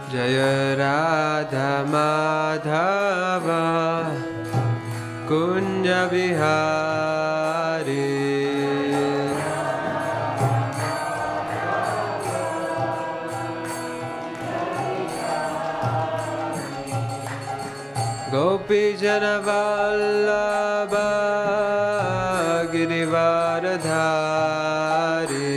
Jaya Radha Madhava Kunja Bihari Gopi Jana Vallabha Girivaradhari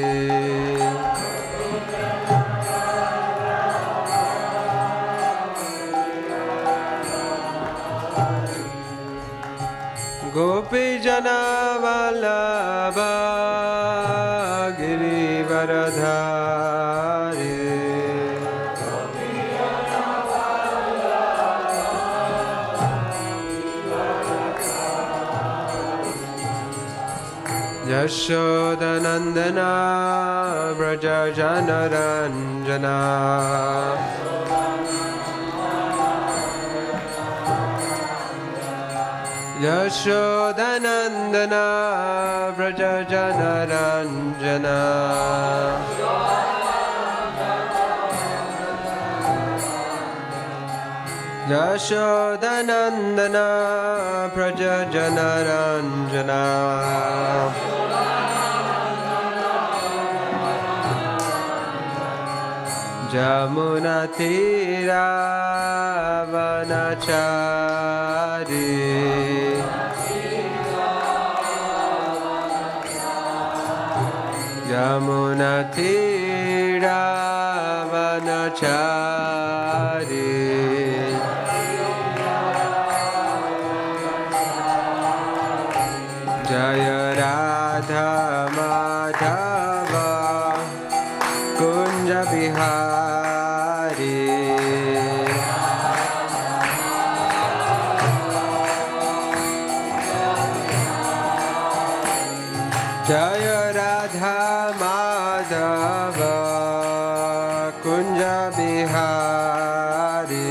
Gopi Jana Vallabha Girivaradhari Yashodanandana Vraja Janaranjana Yashodanandana Vraja Janaranjana Yashodanandana Vraja Janaranjana Jamuna Tira Vanachari Jamuna Tira Vanachari Jaya Radha Madhava Kunja Bihari Jaya Radha Madhava Kunja Bihari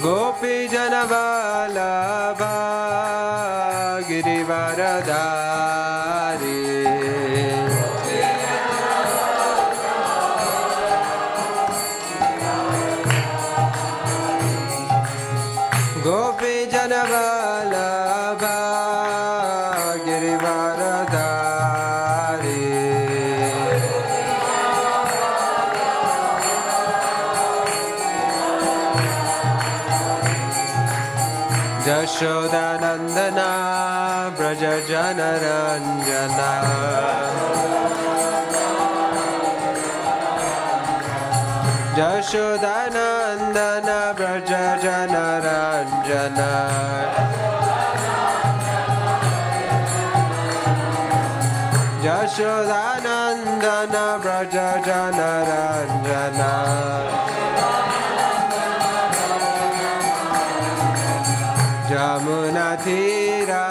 Gopi Jana Vallabha Girivaradhari Gopi Jana Vallabha Girivaradhari Yashodanandana Vraja Janaranjana Yashodanandana Vraja Janaranjana Yashodanandana Vraja Janaranjana Jamuna Tira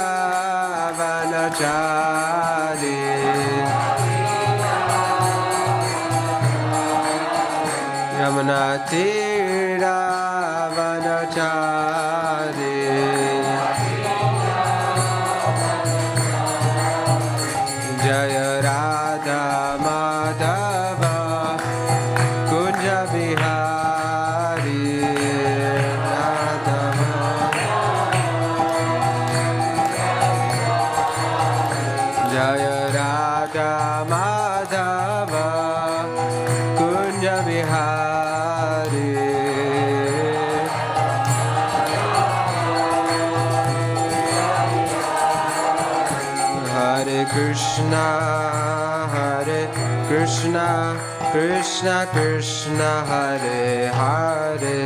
Vanachari Jamuna Tira Vanachari Jaya Radha Madhava Kunja Bihari Jaya Radha Madhava Kunja Bihari Hare Krishna Krishna Krishna Hare Hare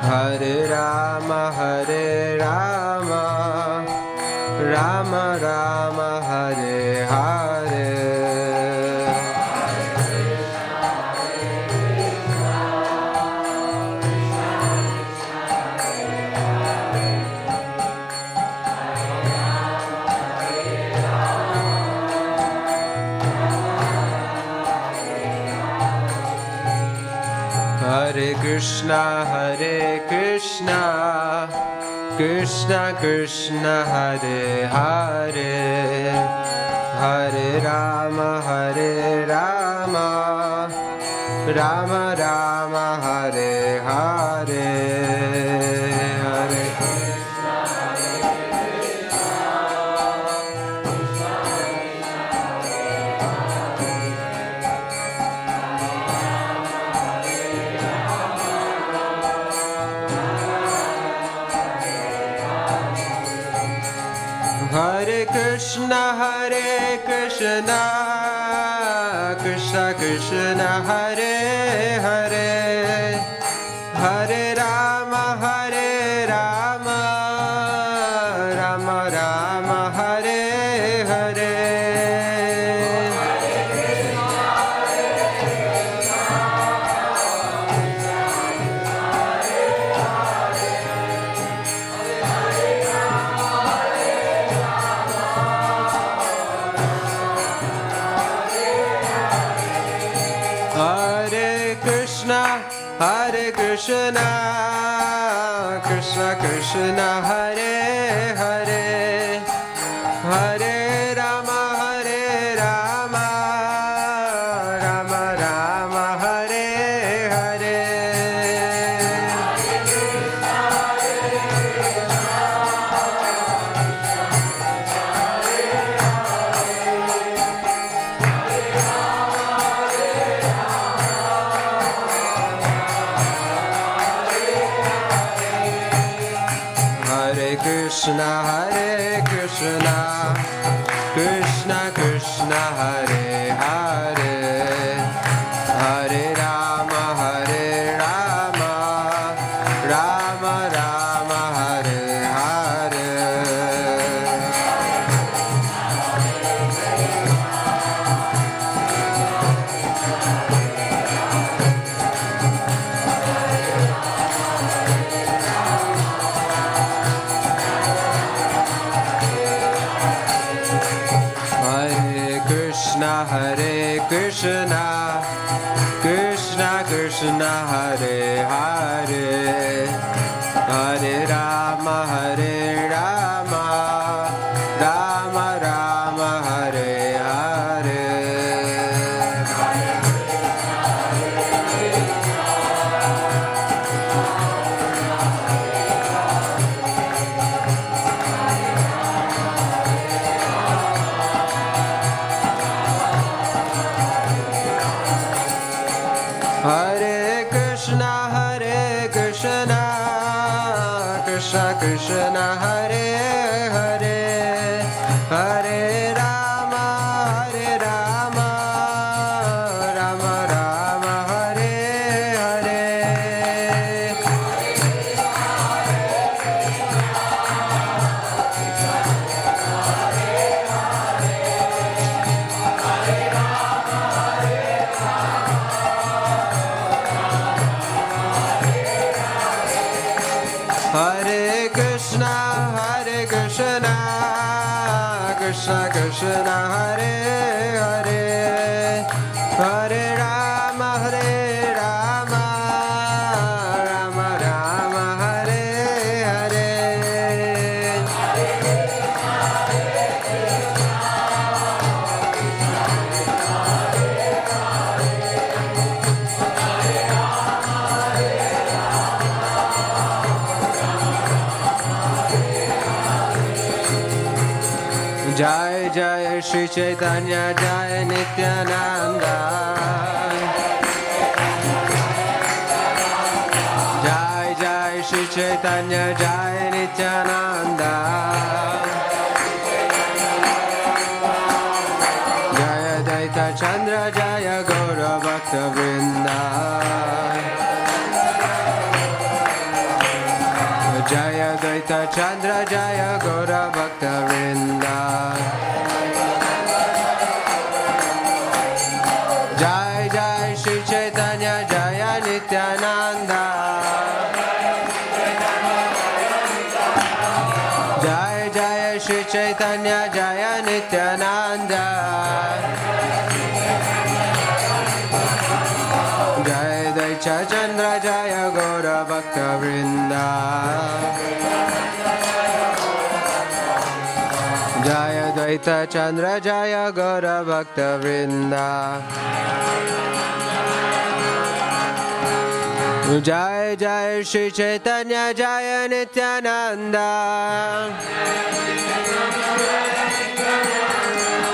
Hare Rama Rama Rama Hare Hare Hare Krishna Krishna Krishna Hare Hare Hare Rama Rama Rama Hare Hare Hare Krishna Krishna Krishna Hare Hare Hare Rama Rama Rama Hare Hare Hare Krishna Krishna Krishna Hare Hare Hare Rama Rama Rama Hare Hare Hare Krishna Krishna Krishna Hare Hare Hare Rama Rama Rama Hare Hare Hare Krishna Krishna Krishna Hare Hare Hare Rama Rama Rama Hare Hare Hare Krishna Krishna Krishna Hare Hare Hare Rama Rama Rama Hare Hare Hare Krishna Krishna Krishna Hare Hare Hare Rama Rama Rama Hare Hare Jai Jai Shri Chaitanya Jai Nityananda Jai Jai Shri Chaitanya Jai Nityananda Jaya Daita Chandra Jaya Gaura Bhaktivedanta Jaya Daita Chandra Jaya Gaura Bhaktivedanta Jai Jai Shri Chaitanya Jaya Nityananda Jai Jai Shri Chaitanya Jaya Nityananda Jai Daita Chandra Jaya Gaura Bhaktivedanta Advaita Chandra Jaya Gaura Bhakta Vrinda. Jai Jai Shri Chaitanya Jaya Nityananda.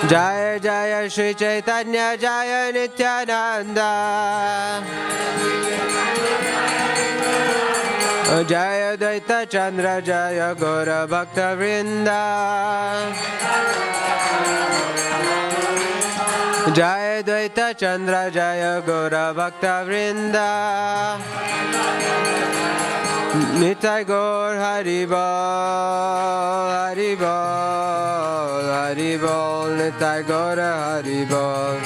Jaya Jaya Shri Chaitanya Jaya Nityananda. Jaya Advaita Chandra Jaya Gaura Bhakta Vrinda. Jaya Advaita Chandra Jaya Gaura Bhakta Vrinda. Nitai Gaur Haribol, Haribol, Haribol, Nitai Gaur Haribol.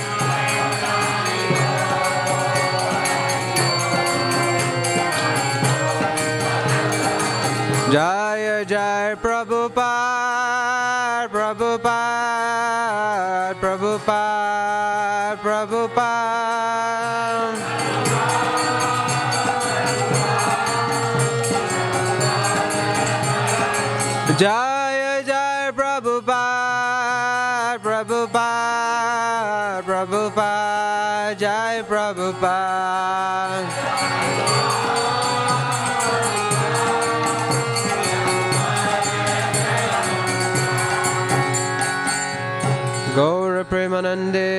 Jaya Jaya Prabhupada, Prabhupada, Prabhupada, Prabhupada. Jaya Jaya Prabhupada, Prabhupada, Prabhupada, Jaya Prabhupada. Gaura Premanande.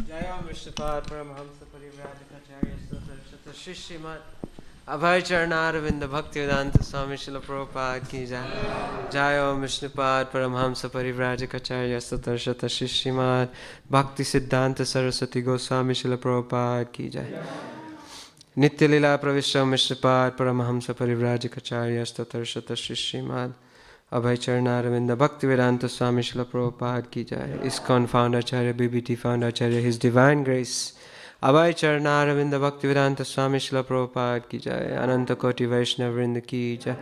Jaya Vishnupad Paramahamsa Parivrajacharya Stottarshata Shishrimat Abhay Charnaravinda Bhaktivedanta Swami Srila Prabhupada Ki Jai. Jaya Vishnupad Paramahamsa Parivrajacharya Stottarshata Shishrimat Bhakti Siddhanta Saraswati Goswami Srila Prabhupada Ki Jai. Nitya Lila Pravishram Vishnupad Paramahamsa Parivrajacharya Stottarshata Shishrimat Abhay Charnaravinda Bhaktivedanta Swami Srila Prabhupada Ki Jai. ISKCON Founder Acharya, BBT Founder Acharya, His Divine Grace Abhay Charnaravinda Bhaktivedanta Swami Srila Prabhupada Ki Jai. Ananta Koti Vaishnava Vrinda Ki Jai.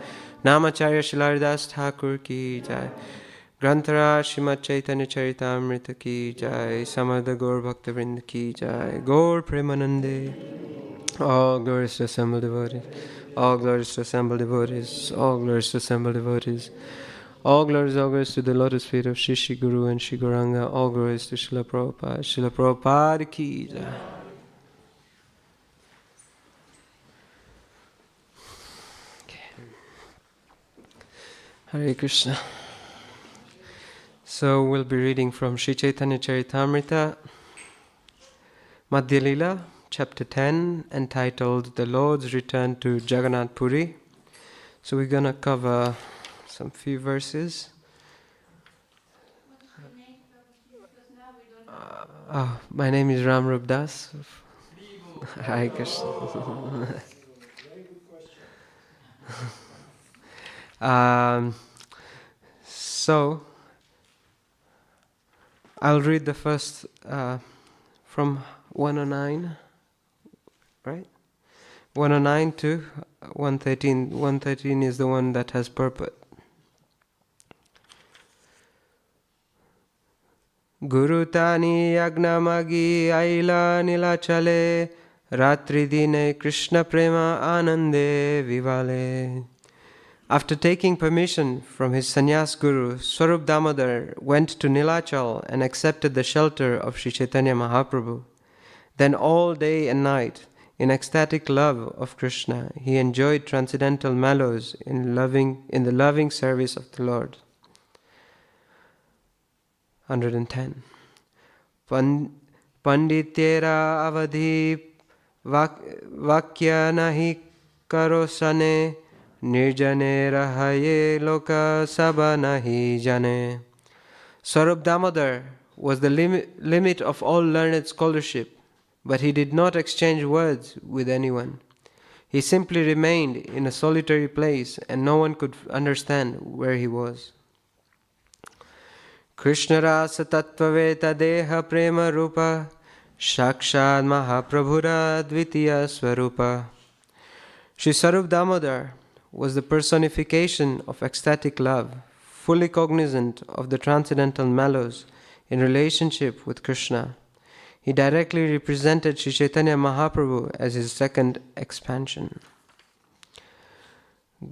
Namacharya Shilaridas Thakur Ki Jai. Granthara Srimad Chaitanya Charitamrita Ki Jai. Samartha Gaur Bhakta Vrinda Ki Jai. Gaur Premanande. All glories to assembled devotees. All glories to assembled devotees. All glories to assembled devotees. All glories to the lotus feet of Shri Shri Guru and Shri Gauranga. All glories to Srila Prabhupada. Srila Prabhupada Ki Jai. Hare Krishna. So we'll be reading from Sri Chaitanya Charitamrita, Madhya Lila, chapter 10, entitled The Lord's Return to Jagannath Puri. So we're going to cover some few verses. My name is Ram Rup Das. Hare Krishna. So I'll read the first from 109, right? 109 to 113. 113 is the one that has purport. Guru Tani Yagnamagi Aila Nilachale Ratri Dine Krishna Prema Anande Vivale. After taking permission from his sannyas guru, Swarup Damodar went to Nilachal and accepted the shelter of Sri Chaitanya Mahaprabhu. Then all day and night, in ecstatic love of Krishna, he enjoyed transcendental mellows in the loving service of the Lord. 110. Pandityera avadhi vakya nahi karosane nirjane rahaye loka sabha nahi jane. Swarup Damodar was the limit of all learned scholarship, but he did not exchange words with anyone. He simply remained in a solitary place and no one could understand where he was. Krishna rasa tattvaveta deha prema rupa shakshad mahaprabhura dvitiya swarupa. Sri Swarup Damodar was the personification of ecstatic love, fully cognizant of the transcendental mellows in relationship with Krishna. He directly represented Sri Chaitanya Mahaprabhu as his second expansion.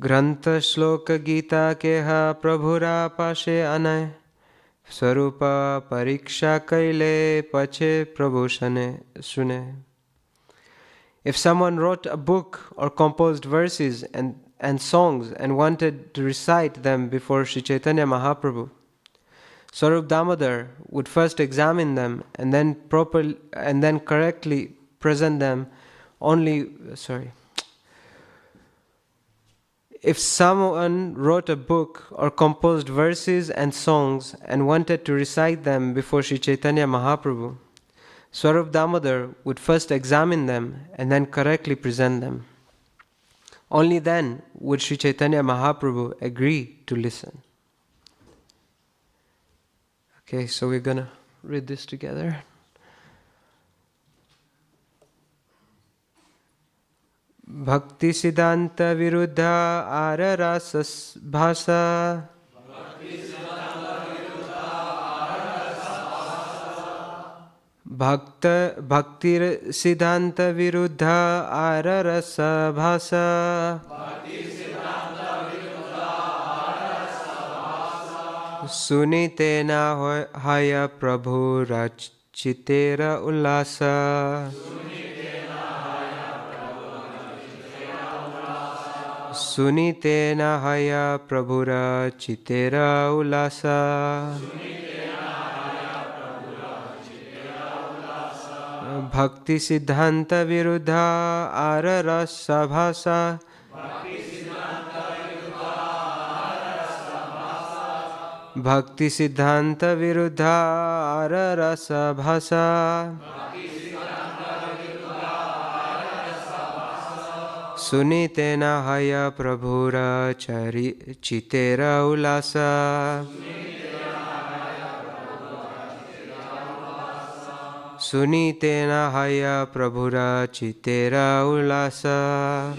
Grantha Shloka Gita Keha Prabhura Pashe Anay Swarupa Pariksha Kaile Pache Prabhu Sune. If someone wrote a book or composed verses and songs and wanted to recite them before Sri Chaitanya Mahaprabhu, Swarup Damodar would first examine them and then correctly present them If someone wrote a book or composed verses and songs and wanted to recite them before Sri Chaitanya Mahaprabhu, Swarup Damodar would first examine them and then correctly present them. Only then would Sri Chaitanya Mahaprabhu agree to listen. Okay, so we're going to read this together. Bhakti Siddhanta Viruddha Ararasa Bhasa Bhakti Siddhanta Viruddha Ararasa Bhasa Sunitena Haya Prabhu Rachitera Ullasa Sunitena Haya Prabhu Rachitera Ullasa Bhakti Siddhanta Viruddha Ararasa Bhasa Bhakti Siddhanta Viruddha Ararasa Bhasa Sunitena Haya Prabhura Chitera Ulasa Sunitena Haya Prabhura Chitera Ulasa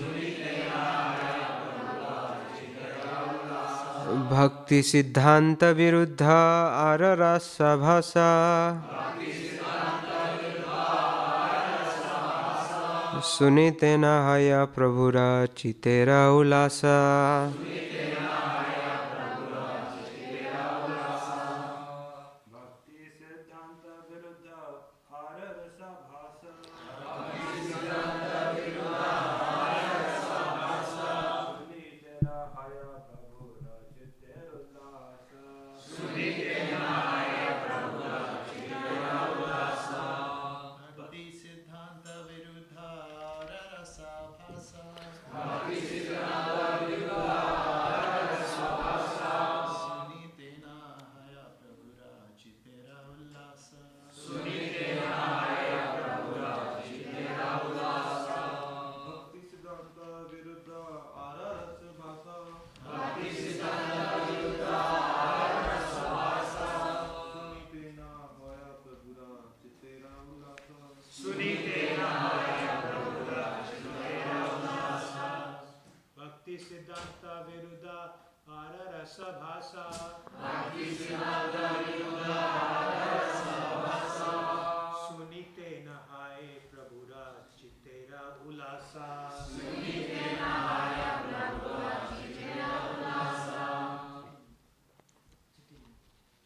Bhakti Siddhanta Viruddha Ararasa Bhasa Sunitena Haya Prabhura Chitera Ulasa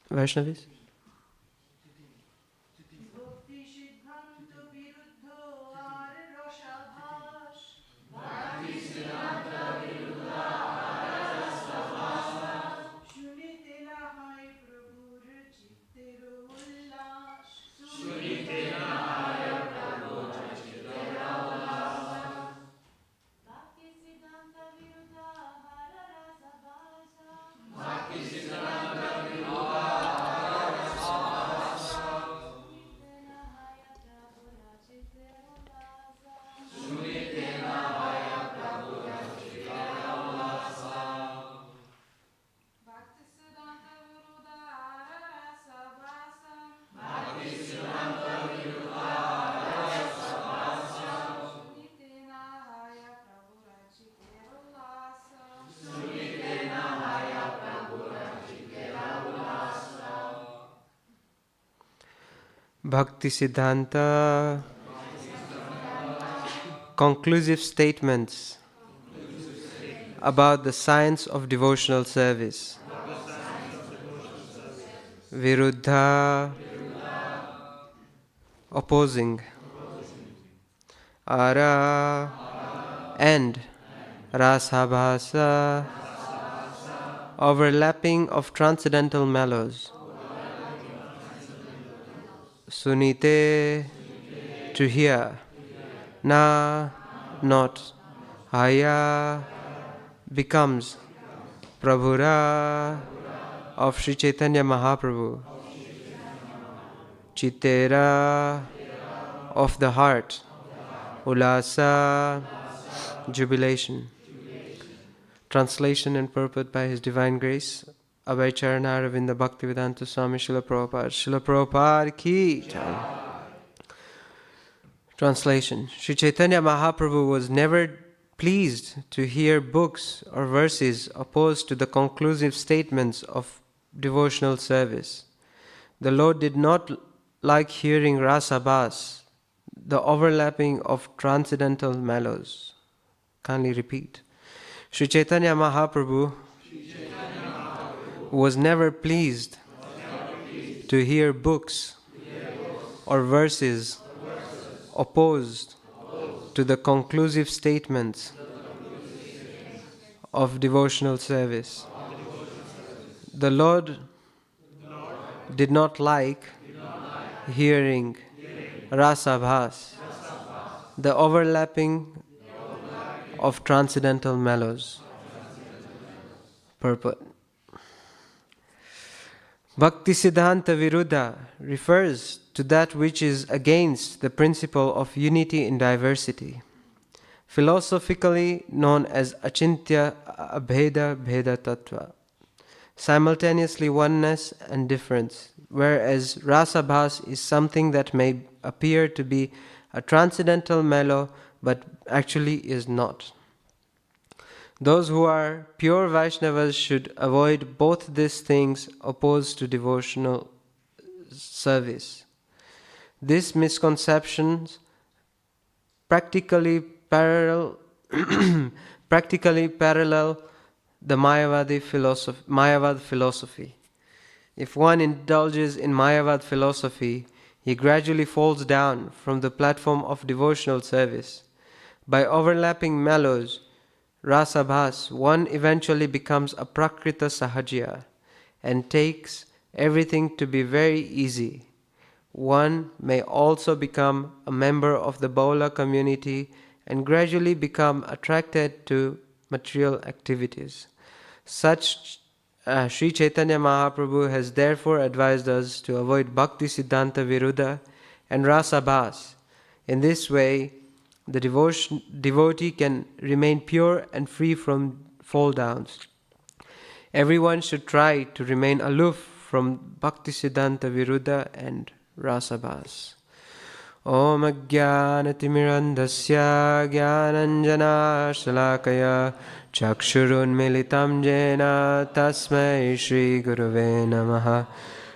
Vaishnavis? Bhaktisiddhanta conclusive statements about the science of devotional service. Viruddha, opposing. Ara, and. Rasabhasa, overlapping of transcendental mellows. Sunite, to hear. Na, not. Aya, becomes. Prabhura, of Sri Chaitanya Mahaprabhu. Chitera, of the heart. Ulasa, jubilation. Translation and purport by His Divine Grace, Abhay Charana Ravinda Bhaktivedanta Swami Srila Prabhupada. Srila Prabhupada ki jai. Translation. Sri Chaitanya Mahaprabhu was never pleased to hear books or verses opposed to the conclusive statements of devotional service. The Lord did not like hearing rasabhas, the overlapping of transcendental mellows. Kindly repeat. Sri Chaitanya Mahaprabhu was never pleased to hear books or verses opposed to the conclusive statements of devotional service. The Lord did not like hearing rasabhas, the overlapping of transcendental mellows. Purport. Bhaktisiddhanta Viruddha refers to that which is against the principle of unity in diversity, philosophically known as Achintya Abheda Bheda Tattva, simultaneously oneness and difference, whereas rasabhas is something that may appear to be a transcendental mellow but actually is not. Those who are pure Vaishnavas should avoid both these things opposed to devotional service. These misconceptions practically parallel the Mayavad philosophy. If one indulges in Mayavad philosophy, he gradually falls down from the platform of devotional service. By overlapping mellows, rasabhas, one eventually becomes a prakrita sahajya and takes everything to be very easy. One may also become a member of the Baula community and gradually become attracted to material activities. Such Sri Chaitanya Mahaprabhu has therefore advised us to avoid Bhakti Siddhanta Viruddha and rasabhas. In this way, the devotee can remain pure and free from fall downs. Everyone should try to remain aloof from Bhakti Siddhanta Viruddha and rasabhas. Om Ajnanatimirandasya Jnananjana Shalakaya Chakshurun Militam Jena Tasmai Shri Gurave Namaha.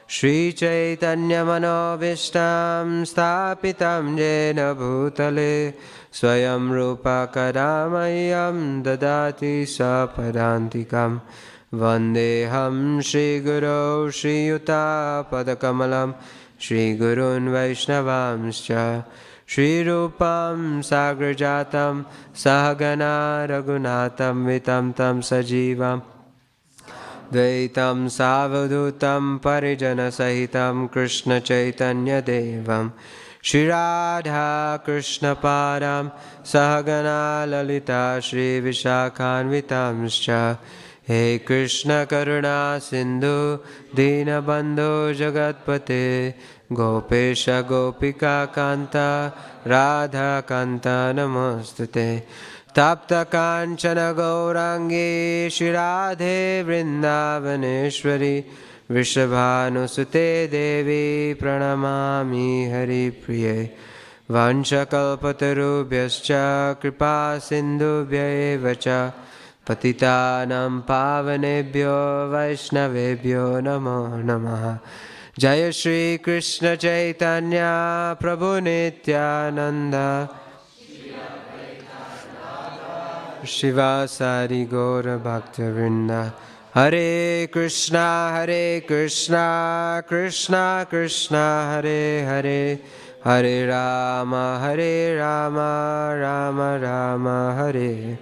Shri Chaitanya Manobishtam Stapitam Jena Bhutale Swayam Rupa Kadamayam Dadati Sapadantikam Vandeham Shri Guru Shri Yuta Padakamalam Shri Gurun Vaishnavamscha Shri Rupam Sagrajatam Sahagana Raghunatam Vitam Tam Sajivam Dvaitam Savadutam Parijana Sahitam Krishna Chaitanya Devam Shri Radha Krishna Padam Sahagana Lalita Shri Vishakhanvitamscha He Krishna Karuna Sindhu Dinabandhu Jagatpate Gopesha Gopika Kanta Radha Kanta Namostute Tapta Kanchana Gaurangi Shri Radhe Vrindavaneshwari Vrishabhanusute Devi Pranamami Hari Priye Vanchakalpatarubhyascha Kripa Sindhubhya Evacha Patitanam Pavanebhyo Vaishnavebhyo Namo Namaha Jaya Shri Krishna Chaitanya Prabhu Nityananda Shiva Sari Gaura Bhaktivinoda Hare Krishna Krishna Krishna Hare Hare Hare Rama Rama Rama Hare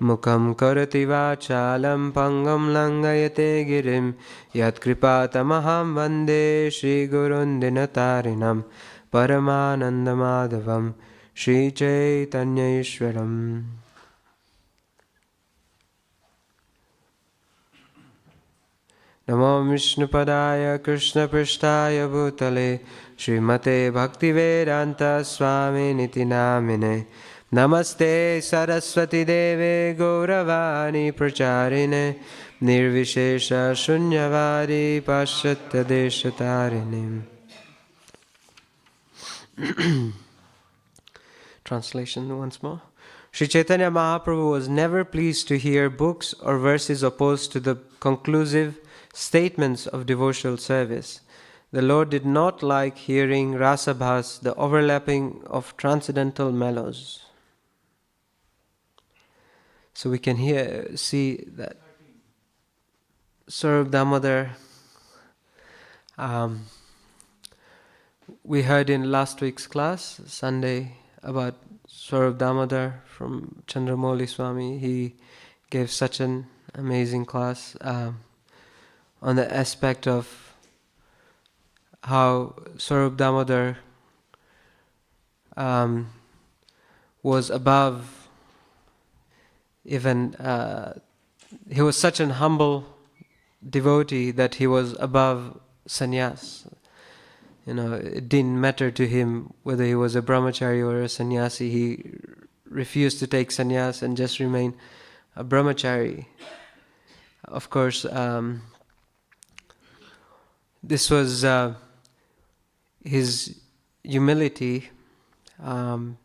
Mukam karati vachalam pangam langayate girim Yat kripatamaham vande Shri Gurun dinatarinam Paramananda madhavam Shri Chaitanya Ishwaram. Namo Vishnupadaya Krishna Prishtaya Bhutale Srimate Bhaktivedanta Swami Niti Namine Namaste Saraswati Deve Gauravani Pracharine Nirvishesha Shunyavadi Paschatya Deshatarinim. Translation once more. Sri Chaitanya Mahaprabhu was never pleased to hear books or verses opposed to the conclusive statements of devotional service. The Lord did not like hearing rasabhas, the overlapping of transcendental mellows. So we can see that Swarup Damodar, we heard in last week's class, Sunday, about Swarup Damodar from Chandramouli Swami. He gave such an amazing class on the aspect of how Swarup Damodar was above even, he was such an humble devotee that he was above sannyas. It didn't matter to him whether he was a brahmachari or a sannyasi. He refused to take sannyas and just remain a brahmachari. Of course, this was his humility, and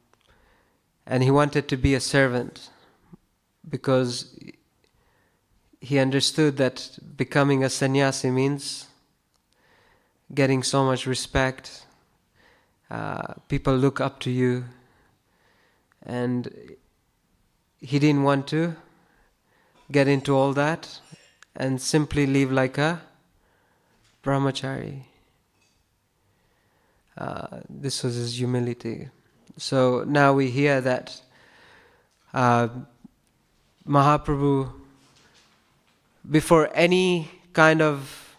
he wanted to be a servant because he understood that becoming a sannyasi means getting so much respect. People look up to you, and he didn't want to get into all that and simply live like a brahmachari. This was his humility. So now we hear that Mahaprabhu, before any kind of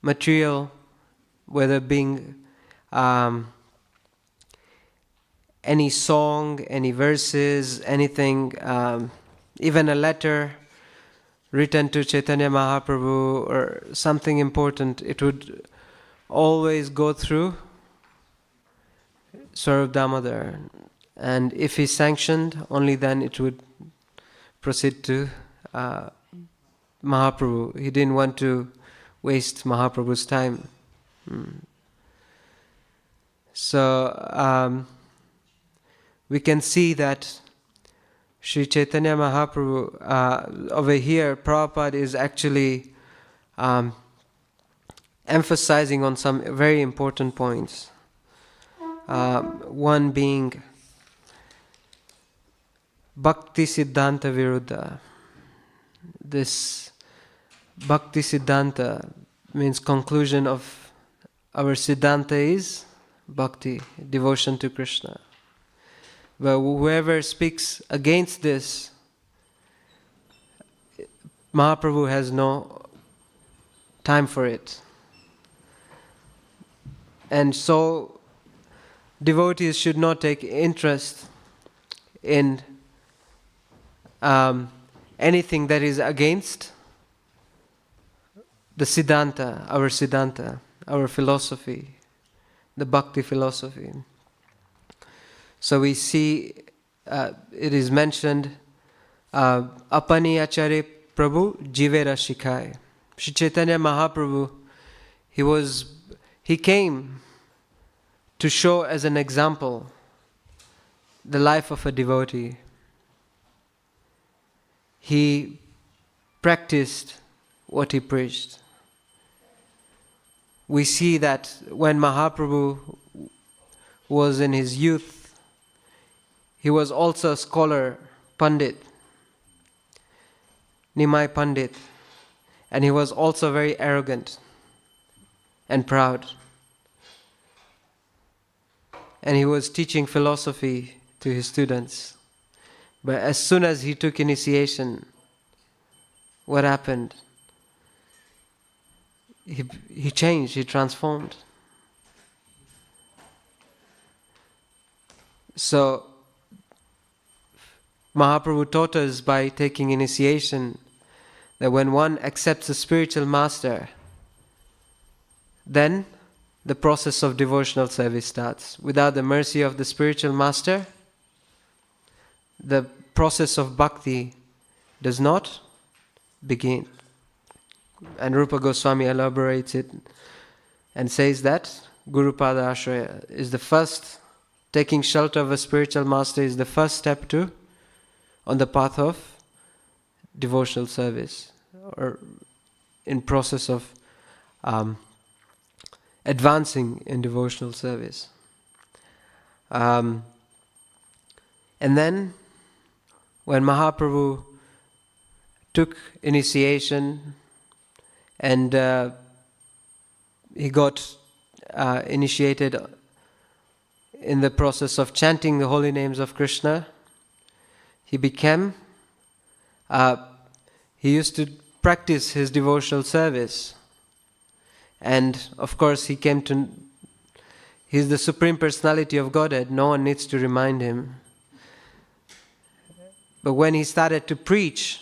material, whether being any song, any verses, anything, even a letter written to Chaitanya Mahaprabhu or something important, it would always go through Swarup Damodar. And if he sanctioned, only then it would proceed to Mahaprabhu. He didn't want to waste Mahaprabhu's time. So we can see that Sri Chaitanya Mahaprabhu, over here, Prabhupada is actually emphasizing on some very important points. One being Bhakti Siddhanta Viruddha. This Bhakti Siddhanta means conclusion of our Siddhanta is Bhakti, devotion to Krishna. But whoever speaks against this, Mahaprabhu has no time for it. And so devotees should not take interest in anything that is against the Siddhanta, our philosophy, the Bhakti philosophy. So we see it is mentioned, Apani Acharya Prabhu Jivera Shikhai. Sri Chaitanya Mahaprabhu, he came to show as an example the life of a devotee. He practiced what he preached. we see that when Mahaprabhu was in his youth, he was also a scholar, Pandit, Nimai Pandit, and he was also very arrogant and proud. And he was teaching philosophy to his students. But as soon as he took initiation, what happened? He changed, he transformed. So, Mahaprabhu taught us by taking initiation that when one accepts a spiritual master, then the process of devotional service starts. Without the mercy of the spiritual master, the process of bhakti does not begin. And Rupa Goswami elaborates it and says that Guru Pada Ashraya is the first, taking shelter of a spiritual master is the first step on the path of devotional service, or in process of advancing in devotional service. And then when Mahaprabhu took initiation and he got initiated in the process of chanting the holy names of Krishna, he used to practice his devotional service. And of course he's the Supreme Personality of Godhead, no one needs to remind him. But when he started to preach,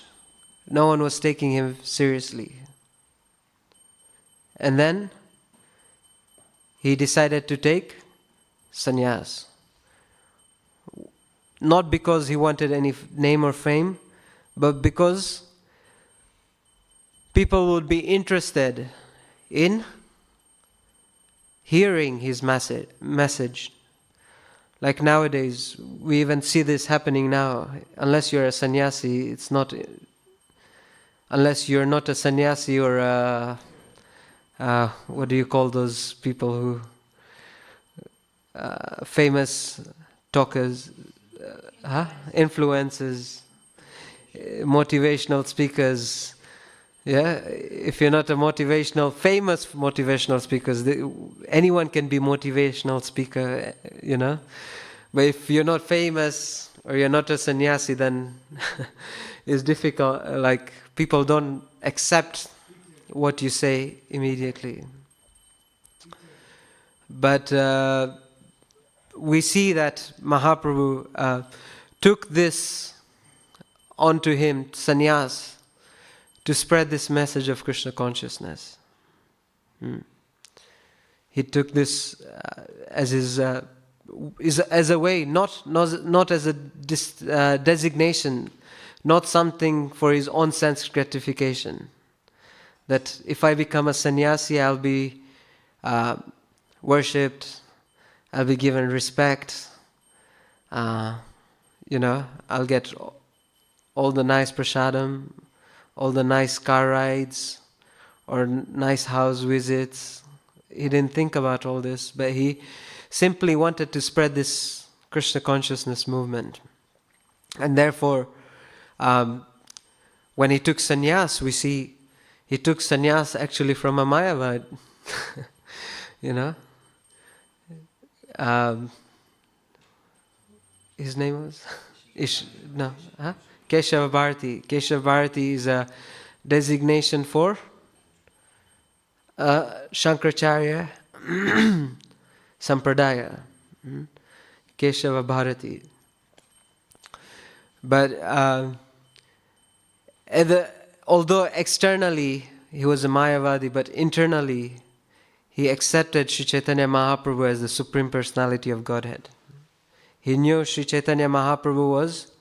no one was taking him seriously. And then he decided to take sannyas. Not because he wanted any name or fame, but because people would be interested in hearing his message. Like nowadays, we even see this happening now. Unless you're a sannyasi, unless you're not a sannyasi or what do you call those people who famous talkers, influencers, motivational speakers. Yeah, if you're not a famous motivational speaker, anyone can be motivational speaker, But if you're not famous or you're not a sannyasi, then it's difficult. Like, people don't accept what you say immediately. But we see that Mahaprabhu took this onto him, sannyas, to spread this message of Krishna consciousness. He took this as his as a way, not as a designation, not something for his own sense gratification. That if I become a sannyasi, I'll be worshipped, I'll be given respect, I'll get all the nice prasadam, all the nice car rides, or nice house visits. He didn't think about all this, but he simply wanted to spread this Krishna consciousness movement. And therefore, when he took sannyas, we see he took sannyas actually from a Mayavad. His name was? Keshava Bharati. Keshava Bharati is a designation for Shankaracharya Sampradaya. Keshava Bharati. But although externally he was a Mayavadi, but internally he accepted Sri Chaitanya Mahaprabhu as the Supreme Personality of Godhead. He knew Sri Chaitanya Mahaprabhu was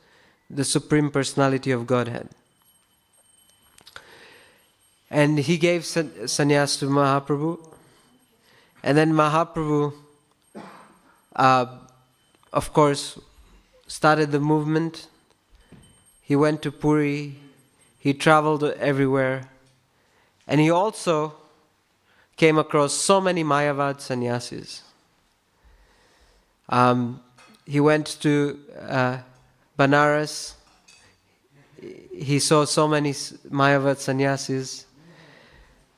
the Supreme Personality of Godhead. And he gave sannyas to Mahaprabhu. And then Mahaprabhu, of course, started the movement. He went to Puri. He traveled everywhere. And he also came across so many Mayavad sannyasis. He went to Banaras. He saw so many Mayavad sannyasis.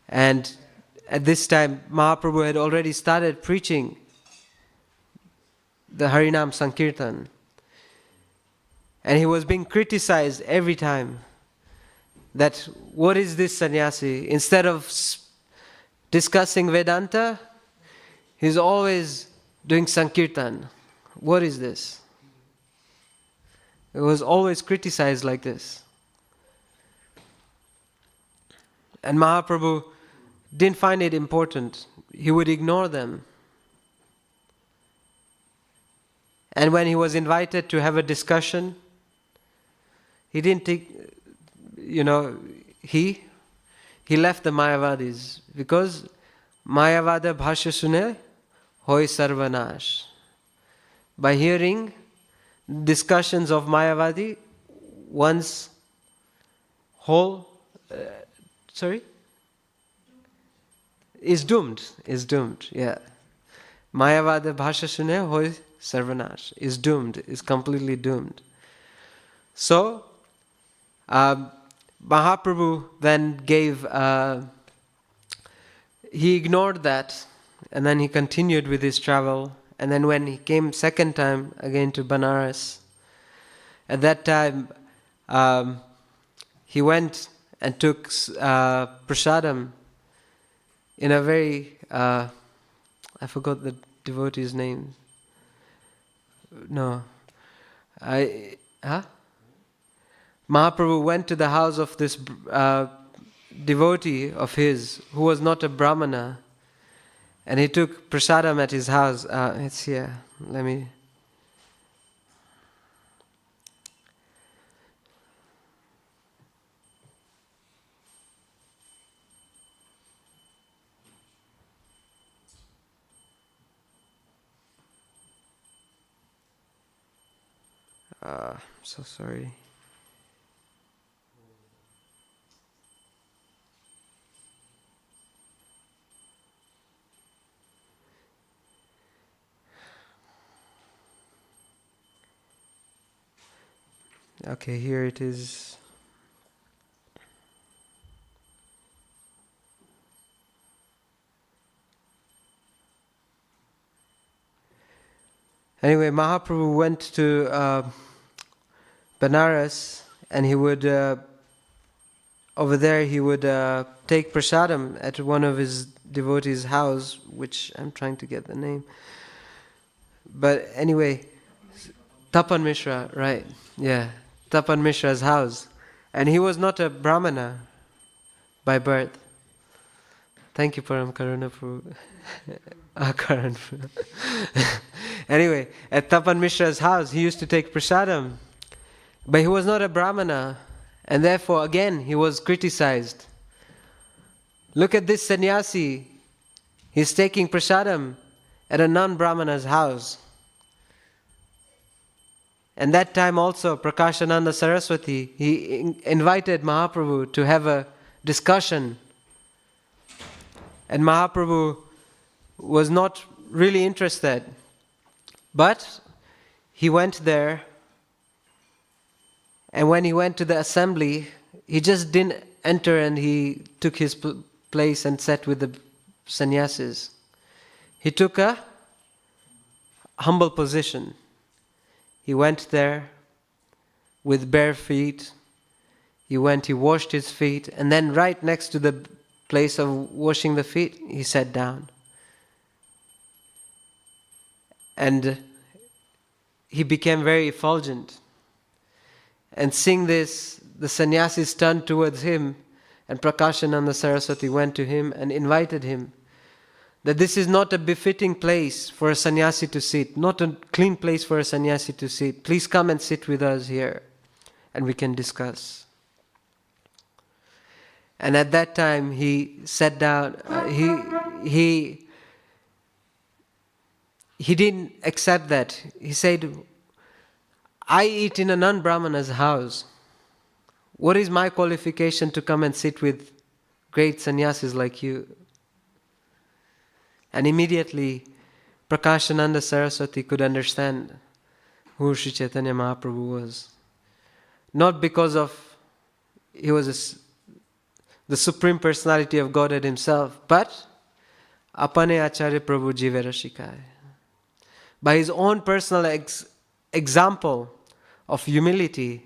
And at this time, Mahaprabhu had already started preaching the Harinam Sankirtan. And he was being criticized every time that what is this sannyasi? Instead of discussing Vedanta, he's always doing Sankirtan. What is this? It was always criticized like this. And Mahaprabhu didn't find it important. He would ignore them. And when he was invited to have a discussion, he didn't take, he left the Mayavadis because Mayavada bhashya sune hoy sarvanash. By hearing discussions of Mayavadi, one's whole, is doomed, yeah. Mayavada bhashya sune hoy sarvanash, is doomed, is completely doomed. So, Mahaprabhu then he ignored that, and then he continued with his travel. And then when he came second time again to Banaras, at that time he went and took prasadam in a very, I forgot the devotee's name. Mahaprabhu went to the house of this devotee of his who was not a Brahmana, and he took prasadam at his house. It's here. Let me. So sorry. Okay, here it is. Anyway, Mahaprabhu went to Banaras, and he would, over there he would take prasadam at one of his devotees' house, which I'm trying to get the name. But anyway, Tapan Mishra, right, yeah. Tapan Mishra's house. And he was not a Brahmana by birth. Thank you, Param Karuna, for Akaran. Anyway, at Tapan Mishra's house, he used to take prasadam. But he was not a Brahmana. And therefore, again, he was criticized. Look at this sannyasi. He's taking prasadam at a non-Brahmana's house. And that time also, Prakashananda Saraswati, he invited Mahaprabhu to have a discussion. And Mahaprabhu was not really interested. But he went there, and when he went to the assembly, he just didn't enter, and he took his place and sat with the sannyasis. He took a humble position. He went there with bare feet. He washed his feet, and then right next to the place of washing the feet, he sat down. And he became very effulgent. And seeing this, the sannyasis turned towards him, and Prakashananda Saraswati went to him and invited him that this is not a befitting place for a sannyasi to sit, not a clean place for a sannyasi to sit. Please come and sit with us here, and we can discuss. And at that time, he sat down. He didn't accept that. He said, I eat in a non-Brahmana's house. What is my qualification to come and sit with great sannyasis like you? And immediately Prakashananda Saraswati could understand who Sri Chaitanya Mahaprabhu was. Not because of he was the Supreme Personality of Godhead himself, but apane acharya Prabhu jivera shikhay. By his own personal example of humility,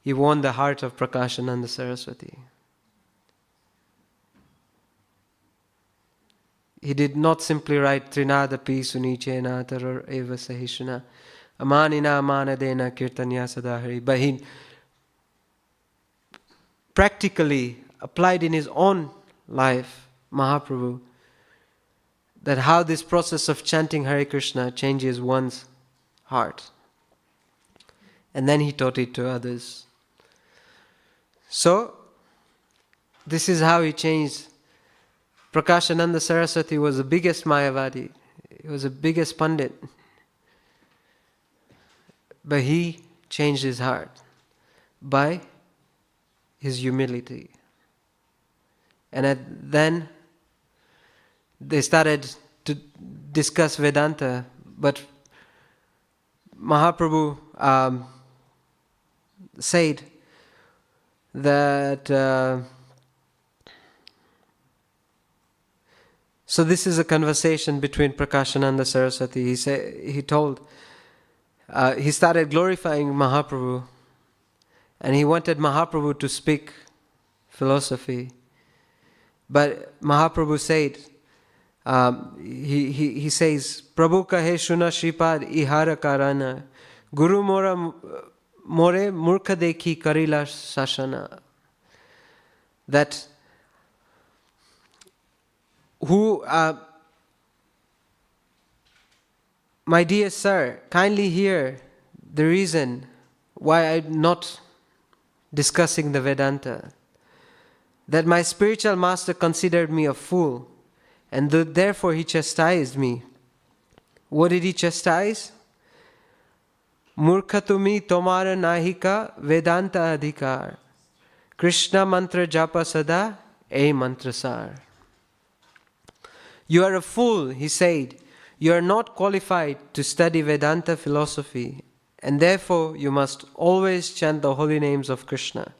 he won the heart of Prakashananda Saraswati. He did not simply write Trinadapi Sunichena Taror Eva Sahishuna Amanina Amanadena Kirtanya Sadahari, but he practically applied in his own life, Mahaprabhu, that how this process of chanting Hare Krishna changes one's heart. And then he taught it to others. So, this is how he changed. Prakashananda Saraswati was the biggest Mayavadi. He was the biggest Pandit. But he changed his heart by his humility. And then they started to discuss Vedanta, but Mahaprabhu said that so this is a conversation between Prakashananda Saraswati. He started glorifying Mahaprabhu, and he wanted Mahaprabhu to speak philosophy. But Mahaprabhu said, he says, Prabhu kahe shuna Shripad ihara karana, Guru more murkha dekhi karila sashana. That my dear sir, kindly hear the reason why I'm not discussing the Vedanta. That my spiritual master considered me a fool, and therefore he chastised me. What did he chastise? Murkhatumi tomara nahika Vedanta adhikar, Krishna mantra japa sada e mantra sar. You are a fool, he said. You are not qualified to study Vedanta philosophy, and therefore you must always chant the holy names of Krishna.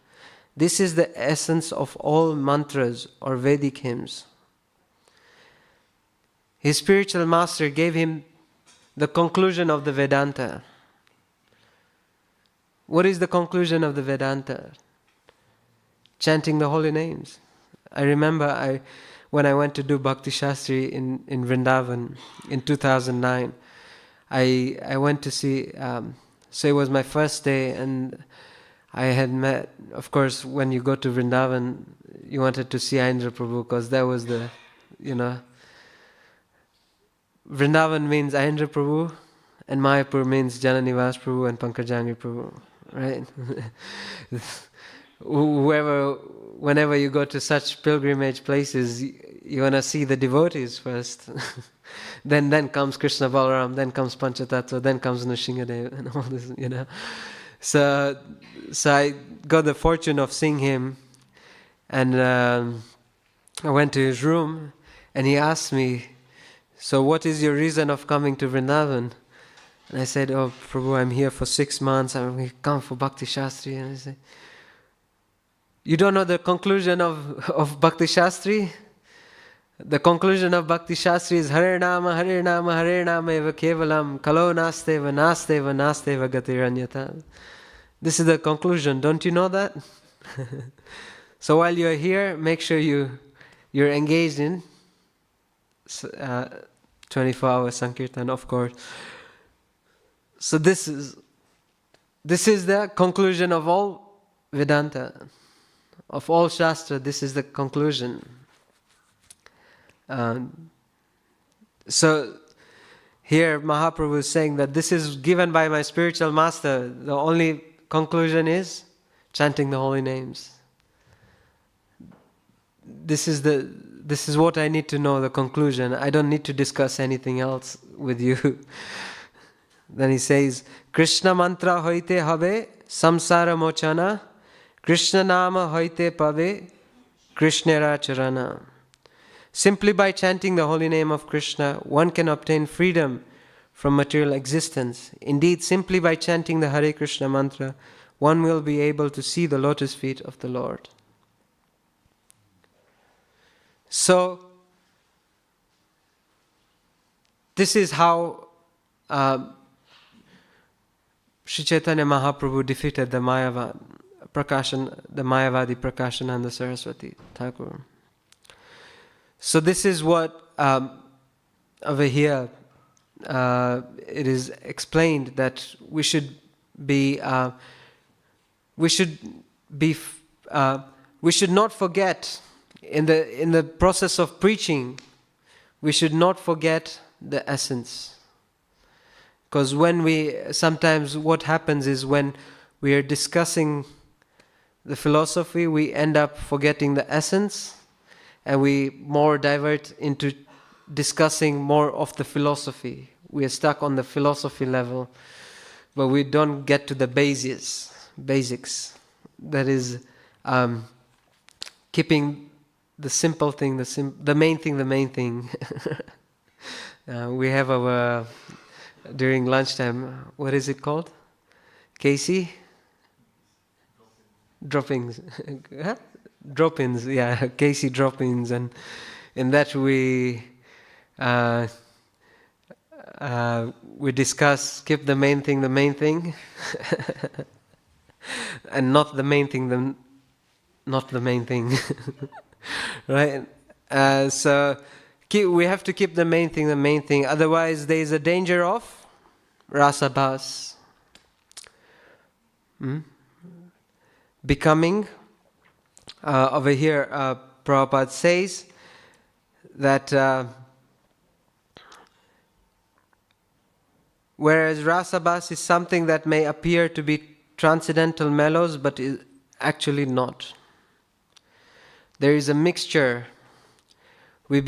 This is the essence of all mantras or Vedic hymns. His spiritual master gave him the conclusion of the Vedanta. What is the conclusion of the Vedanta? Chanting the holy names. I remember when I went to do Bhakti Shastri in Vrindavan in 2009, I went to see, so it was my first day, and I had met, of course, when you go to Vrindavan, you wanted to see Aindra Prabhu, because that was the, Vrindavan means Aindra Prabhu, and Mayapur means Jananivas Prabhu and Pankajangi Prabhu, right? Whenever you go to such pilgrimage places, you want to see the devotees first. then comes Krishna Balaram, then comes Panchatattva, then comes Nrsingadev, and all this, So I got the fortune of seeing him, and I went to his room, and he asked me, so what is your reason of coming to Vrindavan? And I said, oh Prabhu, I'm here for 6 months, I'm come for Bhakti Shastri. And I said, you don't know the conclusion of Bhakti Shastri? The conclusion of Bhakti Shastri is Hare Nama, Hare Nama, Hare Nama eva kevalam, Kalo nasteva, nasteva, nasteva gatiranyata. This is the conclusion. Don't you know that? So while you're here, make sure you're engaged in 24-hour Sankirtan, of course. So this is the conclusion of all Vedanta, of all Shastra. This is the conclusion. So here Mahaprabhu is saying that this is given by my spiritual master. The only conclusion is chanting the holy names. This is what I need to know, the conclusion. I don't need to discuss anything else with you. Then he says, Krishna mantra hoite habe samsara mochana, Krishna nama hoite pave Krishnera charana. Simply by chanting the holy name of Krishna, one can obtain freedom from material existence. Indeed, simply by chanting the Hare Krishna mantra, one will be able to see the lotus feet of the Lord. So, this is how Sri Chaitanya Mahaprabhu defeated the Mayavadi Prakashananda Saraswati Thakur. So this is what over here it is explained, that we should not forget in the process of preaching. We should not forget the essence. Because sometimes what happens is when we are discussing the philosophy, we end up forgetting the essence, and we more divert into discussing more of the philosophy. We are stuck on the philosophy level, but we don't get to the basics. That is, keeping the simple thing, the main thing. We have our... During lunchtime, what is it called? Casey? Droppings. Huh? Drop-ins, yeah, Casey drop-ins. And in that we discuss, keep the main thing, and not the main thing, not the main thing. Right? So we have to keep the main thing. Otherwise, there is a danger of rasabhas. Becoming, over here, Prabhupada says that whereas rasabhas is something that may appear to be transcendental mellows, but is actually not. There is a mixture. We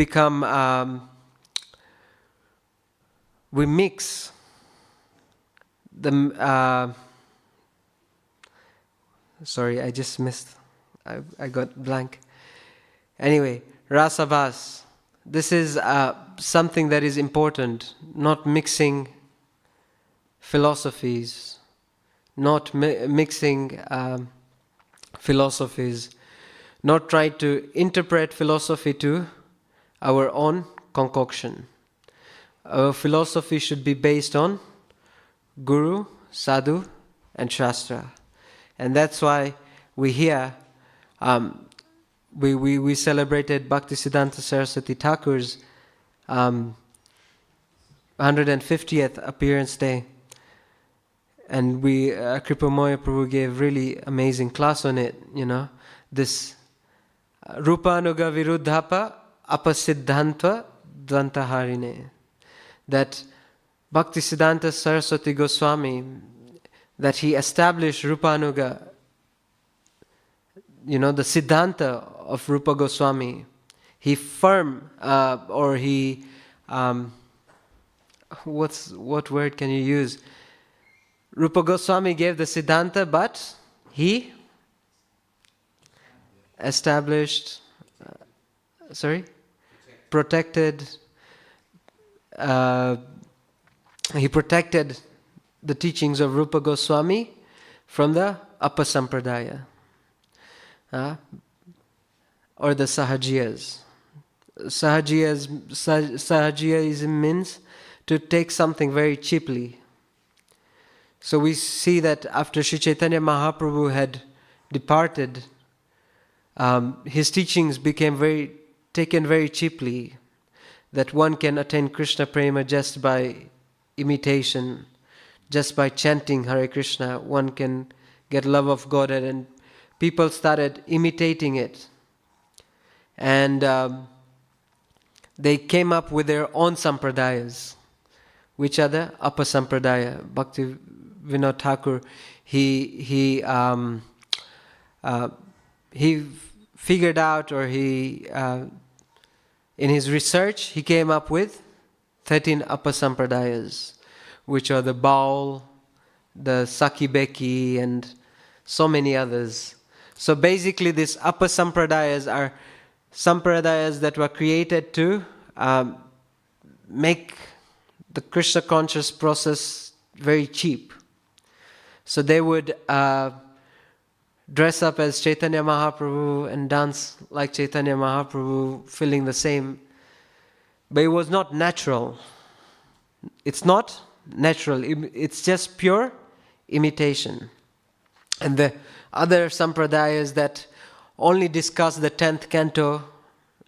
mix the... sorry, I just missed. I got blank. Anyway, rasavas. This is something that is important. Not mixing philosophies. Not mixing philosophies. Not try to interpret philosophy to our own concoction. Our philosophy should be based on Guru, Sadhu, and Shastra. And that's why we here, we celebrated Bhaktisiddhanta Saraswati Thakur's 150th appearance day. And Kripamoya Prabhu gave really amazing class on it, this Rupanuga Viruddhapa Apasiddhantva Dvantaharine. That Bhaktisiddhanta Saraswati Goswami, that he established Rupanuga, the Siddhanta of Rupa Goswami. He what word can you use? Rupa Goswami gave the Siddhanta, but he established, protected, he protected the teachings of Rupa Goswami from the Apasampradaya, or the Sahajiyas. Sahajiyaism means to take something very cheaply. So we see that after Sri Chaitanya Mahaprabhu had departed, his teachings became taken very cheaply, that one can attain Krishna Prema just by imitation, just by chanting Hare Krishna, one can get love of Godhead, and people started imitating it. And they came up with their own sampradayas, which are the Apasampradaya. Bhaktivinoda Thakur, he figured out, or in his research, he came up with 13 Apasampradayas, which are the Baul, the Sakibeki, and so many others. So basically these Apasampradayas are sampradayas that were created to make the Krishna conscious process very cheap. So they would dress up as Chaitanya Mahaprabhu and dance like Chaitanya Mahaprabhu, feeling the same. But it was not natural. It's not natural. It's just pure imitation. And the other sampradayas that only discuss the 10th canto,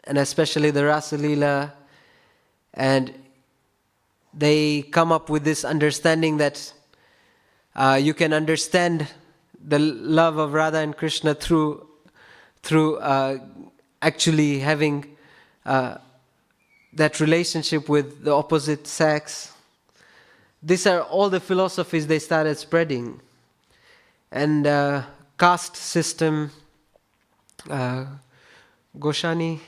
and especially the Rasa Leela, and they come up with this understanding that you can understand the love of Radha and Krishna through actually having that relationship with the opposite sex. These are all the philosophies they started spreading. And caste system, Goshani,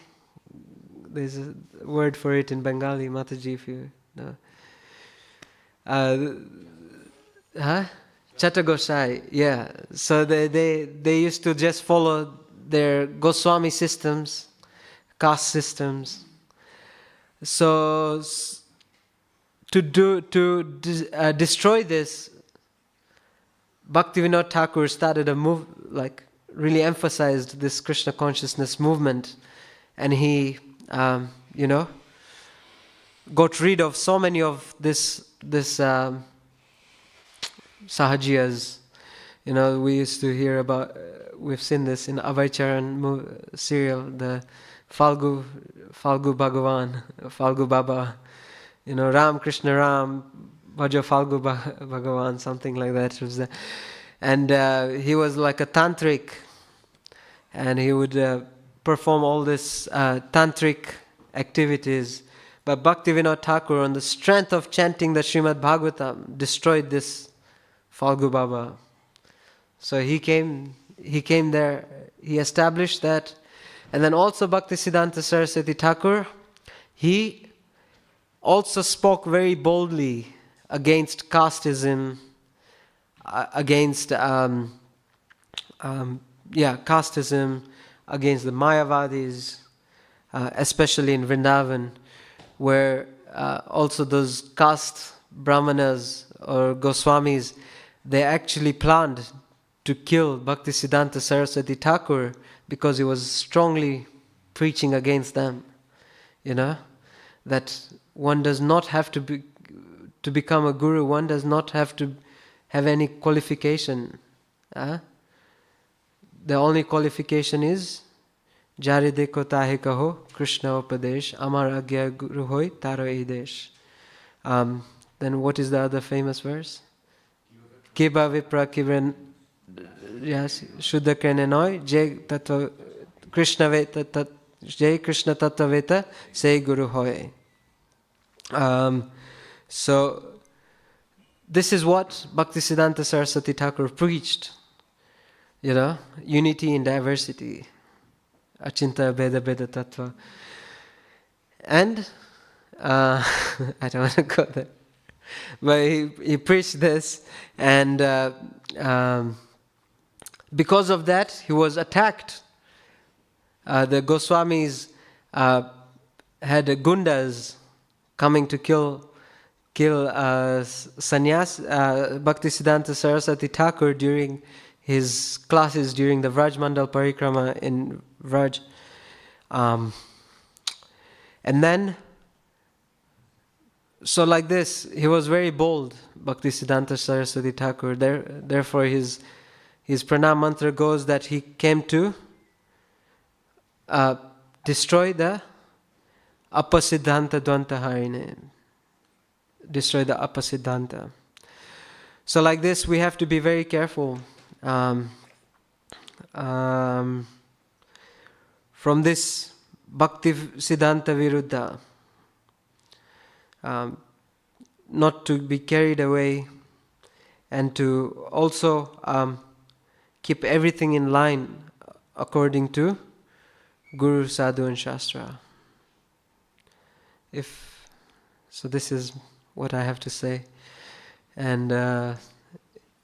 there's a word for it in Bengali, Mataji, if you know. Chattagosai, yeah. So they used to just follow their Goswami systems, caste systems. So to destroy this, Bhaktivinoda Thakur started a move, like really emphasized this Krishna consciousness movement, and he, got rid of so many of this sahajiyas. We used to hear about, we've seen this in Abhaycharan serial, the Falgu Bhagavan, Falgu Baba, Ram Krishna Ram, Bhaja Falgu Bhagavan, something like that. And he was like a tantric, and he would perform all this tantric activities. But Bhaktivinoda Thakur, on the strength of chanting the Srimad Bhagavatam, destroyed this Falgu Baba. So he came there, he established that. And then also Bhaktisiddhanta Saraswati Thakur, he also spoke very boldly against casteism, against casteism, against the Mayavadis, especially in Vrindavan, where also those caste brahmanas or Goswamis, they actually planned to kill Bhaktisiddhanta Saraswati Thakur because he was strongly preaching against them. That one does not have to become a guru, one does not have to have any qualification. The only qualification is Jare dekho tahe kaho Krishna upadesh Amar agya guru hoy taro edesh. Then what is the other famous verse? Kiba vipra kibren Shuddha krene noy Jai tattva Krishna veta Jai Krishna tattva veta Sei guru hoy. So this is what Bhaktisiddhanta Saraswati Thakur preached. Unity in diversity. Achinta Beda Beda Tattva. And I don't want to go there. But he preached this, and because of that, he was attacked. The Goswamis had gundas coming to kill sannyas, Bhaktisiddhanta Saraswati Thakur during his classes during the Vraj Mandal Parikrama in Vraj. And then, so like this, he was very bold, Bhaktisiddhanta Saraswati Thakur. Therefore his pranam mantra goes that he came to destroy the Apasiddhanta Dvanta Harine. Destroy the Apasiddhanta. So like this, we have to be very careful from this Bhaktisiddhanta Viruddha. Not to be carried away, and to also keep everything in line according to Guru, Sadhu and Shastra. So this is what I have to say, and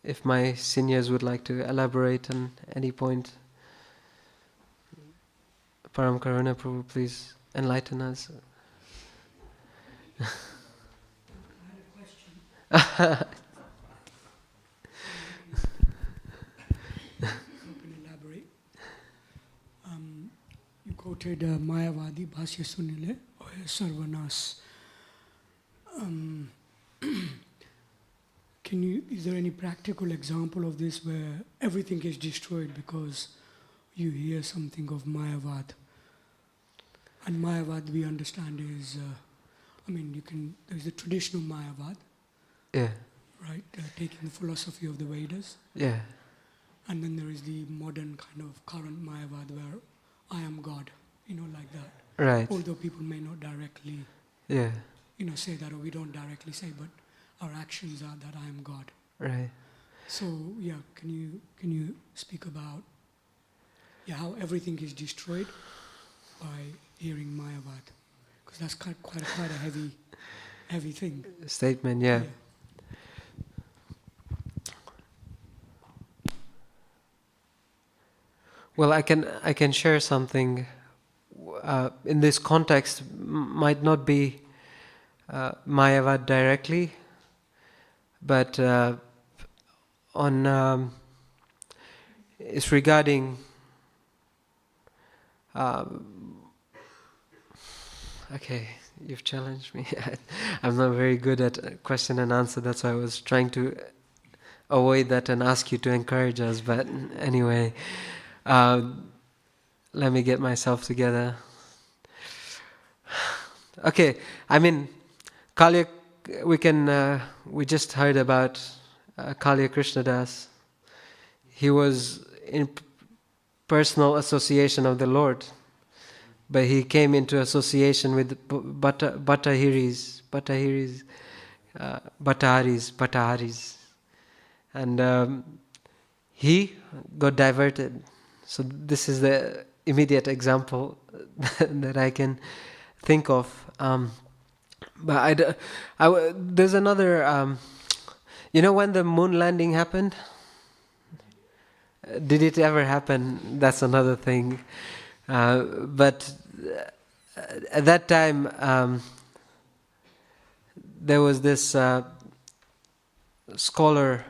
if my seniors would like to elaborate on any point, Param Karuna Prabhu, please enlighten us. I had a question. You can elaborate. You quoted Mayavadi, Bhasya Sunile, or Sarvanas. Is there any practical example of this where everything is destroyed because you hear something of Mayavad? And Mayavad, we understand, is, there's the traditional Mayavad, Yeah, right? Taking the philosophy of the Vedas. yeah, And then there is the modern kind of current Mayavad where I am God, like that. right. Although people may not directly, Yeah, say that, or we don't directly say, but our actions are that I am God. right. So, yeah, can you speak about how everything is destroyed by hearing Mayavad? Because that's quite a heavy thing. Statement, yeah. Well, I can share something. In this context, might not be Mayavad directly, but it's regarding. Okay, you've challenged me. I'm not very good at question and answer. That's why I was trying to avoid that and ask you to encourage us. But anyway, let me get myself together. Okay, Kalya. We just heard about Kalya Krishnadas. He was in personal association of the Lord, but he came into association with Bhattaharis, and he got diverted. So this is the immediate example that I can think of. But there's another. When the moon landing happened, did it ever happen? That's another thing. But at that time, there was this scholar.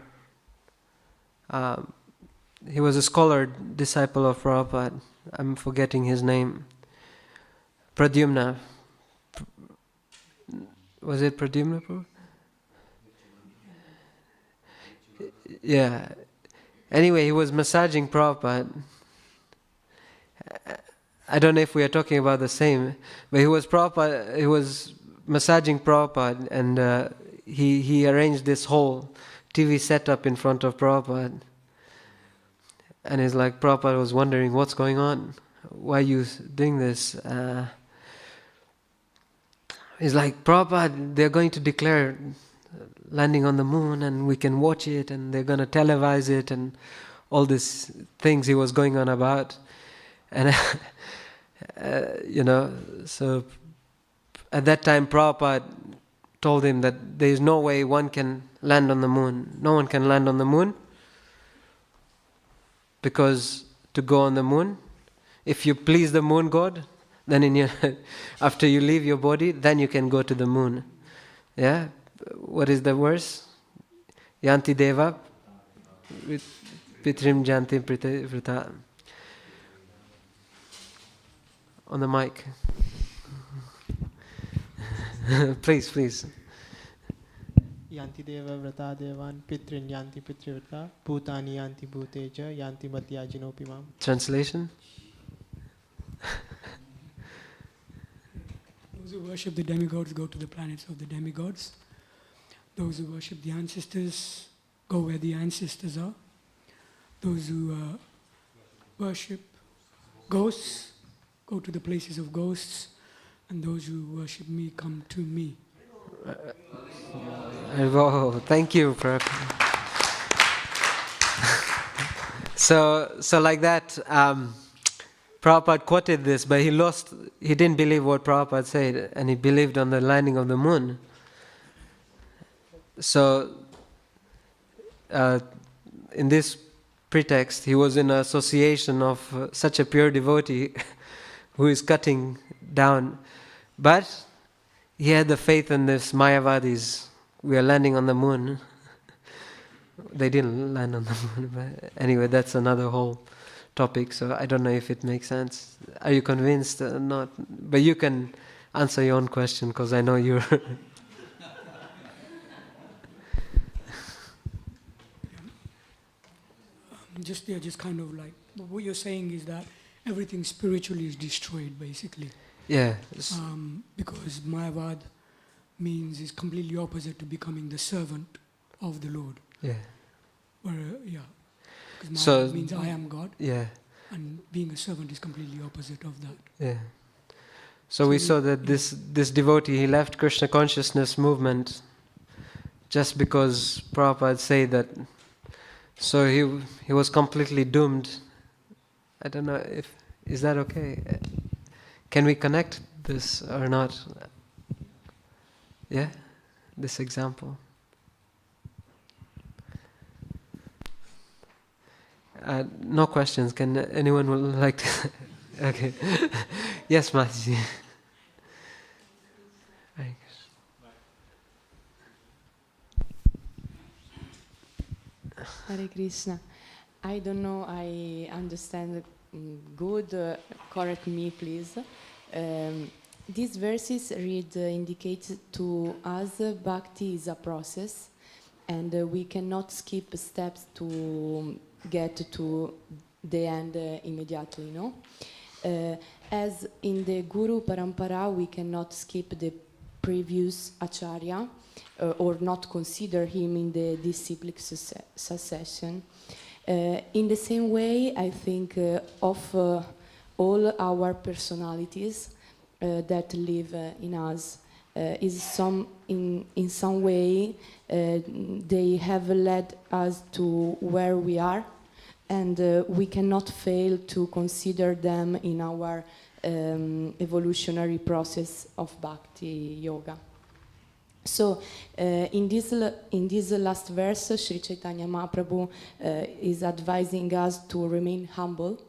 He was a scholar, disciple of Prabhupada. I'm forgetting his name. Pradyumna. Was it Pradyumna Prabhu? Yeah. Anyway, he was massaging Prabhupada. I don't know if we are talking about the same, but he was massaging Prabhupada, and he arranged this whole TV setup in front of Prabhupada. And it's like Prabhupada was wondering, what's going on? Why are you doing this? He's like, Prabhupada, they're going to declare landing on the moon and we can watch it and they're going to televise it and all these things he was going on about. And, so at that time Prabhupada told him that there is no way one can land on the moon. No one can land on the moon, because to go on the moon, if you please the moon god, then after you leave your body, then you can go to the moon. Yeah? What is the verse? Yanti deva pitrim janti vrita. On the mic. Please. Yanti deva vrata devan pitrin yanti pitrivrata bhutani yanti bhuteja yanti madhyajinopimam. Translation? Those who worship the demigods go to the planets of the demigods. Those who worship the ancestors go where the ancestors are. Those who worship ghosts go to the places of ghosts. And those who worship me come to me. Oh, thank you, Prabhupada. So like that, Prabhupada quoted this, but he didn't believe what Prabhupada said, and he believed on the landing of the moon. So, in this pretext, he was in association of such a pure devotee who is cutting down. But he had the faith in this Mayavadis. We are landing on the moon. They didn't land on the moon, but anyway, that's another whole topic, so I don't know if it makes sense. Are you convinced or not? But you can answer your own question, because I know you're... just kind of like, what you're saying is that everything spiritually is destroyed, basically. Yeah. Because Mayavad means is completely opposite to becoming the servant of the Lord. Yeah. Because So- Mayavad means I am God, Yeah. and being a servant is completely opposite of that. Yeah. So we saw that this devotee, he left Krishna consciousness movement just because Prabhupada said that. So he was completely doomed. I don't know if is that okay. Can we connect this or not? Yeah, this example. No questions. Can anyone would like to? Okay. Yes, Mataji. Hare Hare Krishna. I don't know, I understand good, correct me please. These verses indicate to us bhakti is a process, and we cannot skip steps to get to the end immediately, no? As in the Guru Parampara, we cannot skip the previous Acharya or not consider him in the disciplic succession. In the same way, I think of all our personalities that live in us. In some way, they have led us to where we are, and we cannot fail to consider them in our evolutionary process of bhakti yoga. So, in this last verse, Sri Chaitanya Mahaprabhu is advising us to remain humble,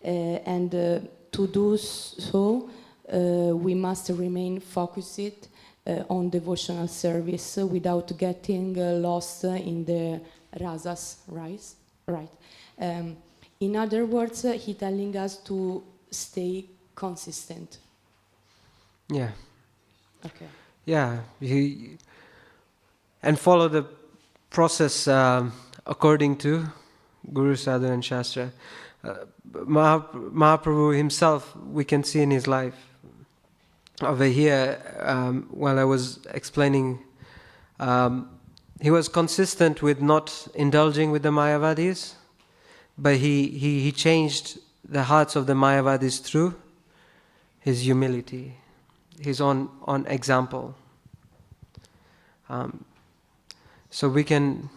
and to do so, we must remain focused on devotional service without getting lost in the rasas, right? In other words, he's telling us to stay consistent. Yeah. Okay. Yeah, and follow the process according to Guru, Sadhu and Shastra. Mahaprabhu himself, we can see in his life. Over here, while I was explaining, he was consistent with not indulging with the Mayavadis, but he changed the hearts of the Mayavadis through his humility, his own example. So we can,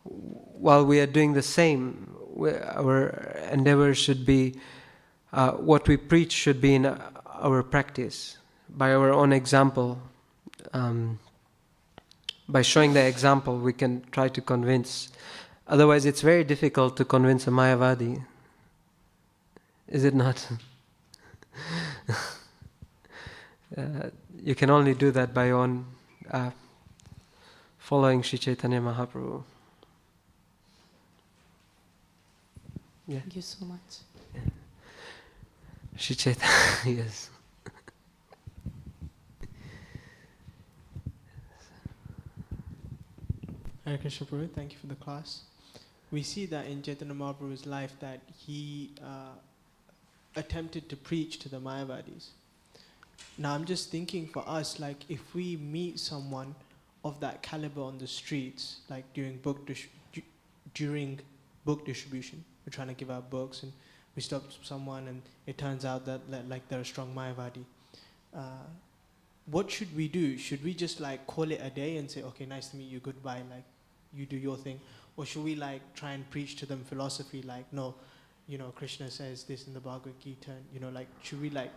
while we are doing the same, our endeavor should be, what we preach should be in our practice, by our own example. By showing the example, we can try to convince. Otherwise, it's very difficult to convince a Mayavadi. Is it not? You can only do that by your own following Sri Chaitanya Mahaprabhu. Yeah. Thank you so much. Yeah. Sri Chaitanya, yes. Hare Krishna Prabhu, thank you for the class. We see that in Chaitanya Mahaprabhu's life that he attempted to preach to the Mayavadis. Now I'm just thinking for us, like if we meet someone of that caliber on the streets, like during book distribution, we're trying to give out books and we stop someone and it turns out that like they're a strong Mayavadi. What should we do? Should we just like call it a day and say, okay, nice to meet you, goodbye, like you do your thing? Or should we like try and preach to them philosophy like, no, you know, Krishna says this in the Bhagavad Gita, you know, like should we like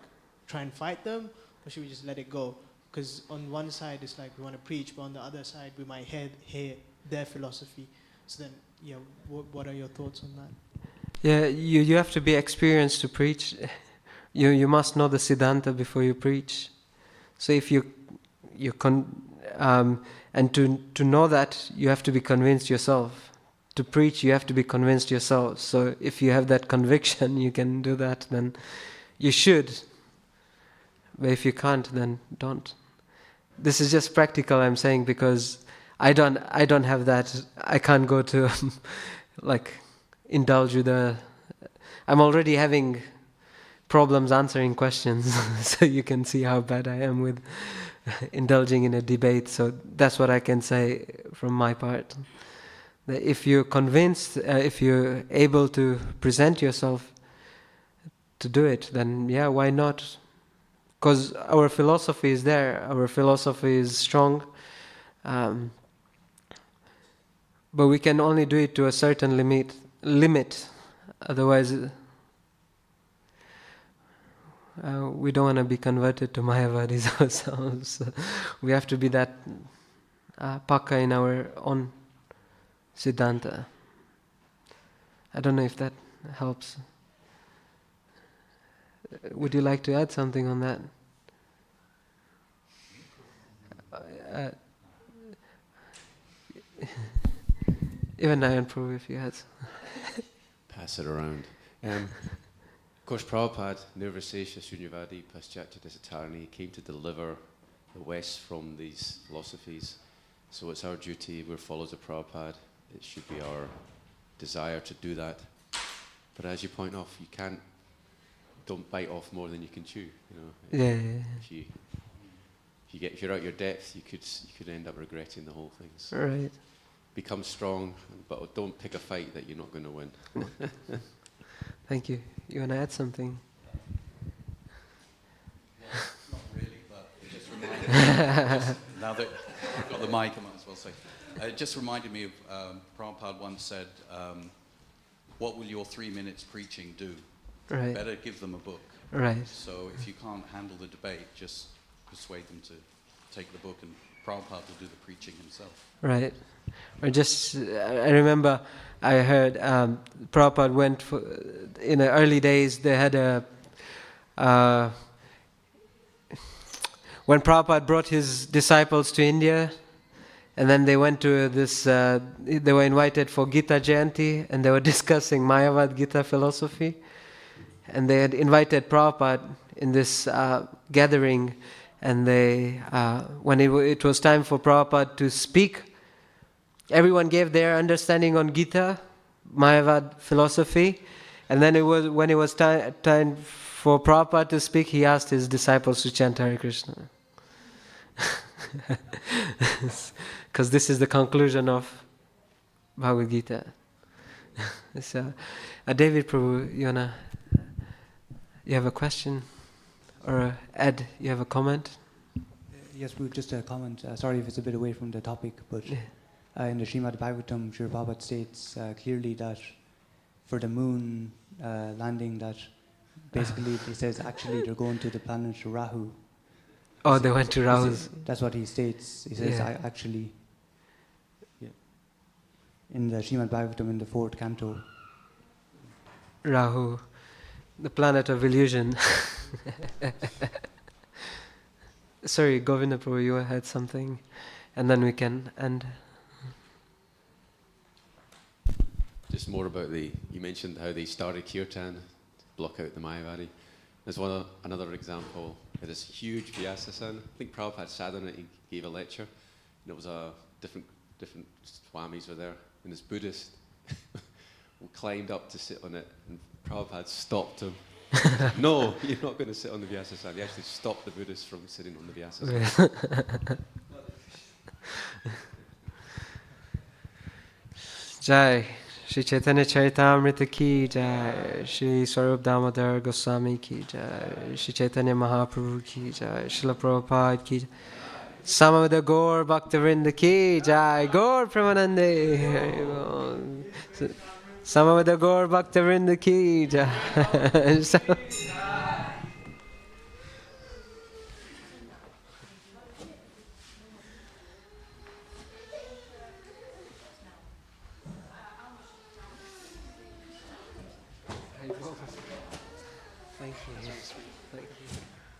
try and fight them or should we just let it go? Because on one side it's like we want to preach, but on the other side we might hear their philosophy. So then, yeah, what are your thoughts on that? Yeah, you have to be experienced to preach. You must know the Siddhanta before you preach. So if and to know that, you have to be convinced yourself. To preach, you have to be convinced yourself. So if you have that conviction, you can do that, then you should. But if you can't, then don't. This is just practical, I'm saying, because I don't have that. I can't go to indulge with I'm already having problems answering questions, so you can see how bad I am with indulging in a debate. So that's what I can say from my part. That if you're convinced, if you're able to present yourself to do it, then yeah, why not? Because our philosophy is there, our philosophy is strong, but we can only do it to a certain limit. Otherwise, we don't want to be converted to Mayavadis ourselves. We have to be that pakka in our own Siddhanta. I don't know if that helps. Would you like to add something on that? Even I improve if you had. Pass it around. Of course, Prabhupada, Nirvisesha Sunyavadi Paschatya Desatarani, came to deliver the West from these philosophies. So it's our duty, we're followers of Prabhupada, it should be our desire to do that. But as you point off, don't bite off more than you can chew. Yeah. If you're out your depth, you could end up regretting the whole thing. So Right. become strong, but don't pick a fight that you're not going to win. Thank you. You want to add something? Not really, but it just reminded me, now that I've got the mic, I might as well say. It just reminded me of Prabhupada once said, what will your 3 minutes preaching do? Right. Better give them a book. Right. So if you can't handle the debate, just persuade them to take the book, and Prabhupada will do the preaching himself. Right. Or just, I remember I heard Prabhupada went in the early days, they had when Prabhupada brought his disciples to India, and then they went to this, they were invited for Gita Jayanti, and they were discussing Mayavad Gita philosophy, and they had invited Prabhupada in this gathering, and they, when it was time for Prabhupada to speak, everyone gave their understanding on Gita, Mayavad philosophy, and then when it was time for Prabhupada to speak, he asked his disciples to chant Hare Krishna. Because this is the conclusion of Bhagavad Gita. So, David Prabhu, you have a question? Or Ed, you have a comment? Yes, just a comment. Sorry if it's a bit away from the topic, but in the Srimad Bhagavatam, Srila Prabhupada states clearly that for the moon landing, that basically he says actually they're going to the planet Rahu. Oh, they went to Rahu's. That's what he states. He says actually in the Srimad Bhagavatam in the 4th canto. Rahu, the planet of illusion. Sorry, Govinda Prabhu, you had something, and then we can end. Just more about you mentioned how they started kirtan to block out the Mayavadi. There's another example. It is huge Vyasa-san. I think Prabhupada sat on it, he gave a lecture, and it was different swamis were there, and this Buddhist climbed up to sit on it, and Prabhupada stopped him. No, you're not going to sit on the Vyasa-san. He actually stopped the Buddhist from sitting on the Vyasa-san. Jai Shri Chaitanya Charitamrita ki jai, Shri Swarup Damodar Goswami ki jai, Shri Chaitanya Mahaprabhu ki jai, Srila Prabhupada ki jai, Samavada Gaur Bhaktivedanta ki jai, Gaur Premanande, Samavada Gaur Bhaktivedanta ki jai. Thank Thank you. Thank you.